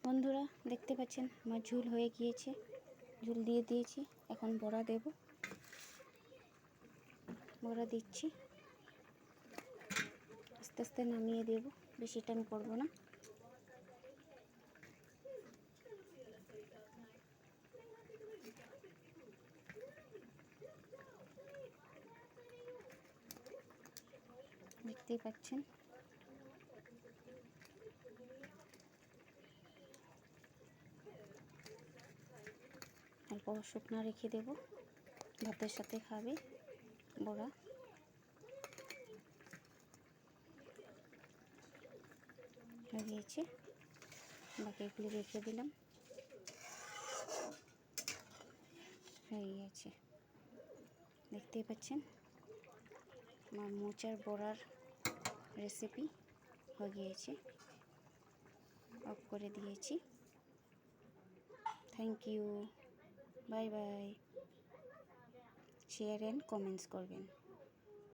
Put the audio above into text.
বন্ধুরা দেখতে পাচ্ছেন আমার ঝুল হয়ে গিয়েছে, ঝুল দিয়ে দিয়েছি। এখন বড়া দেব, বড়া দিচ্ছি। আস্তে আস্তে নামিয়ে দেব, বেশি টাইম করব না। দেখতেই পাচ্ছেন অল্প শুকনো রেখে দেব, ভাতের সাথে খাবে বড়া। হয়ে গিয়েছে, বাকিগুলি রেখে দিলাম। হয়ে গিয়েছে, দেখতেই পাচ্ছেন আমার মোচার বড়ার রেসিপি হয়ে গিয়েছে। অফ করে দিয়েছি। Thank you, bye bye. Share and comments করবেন।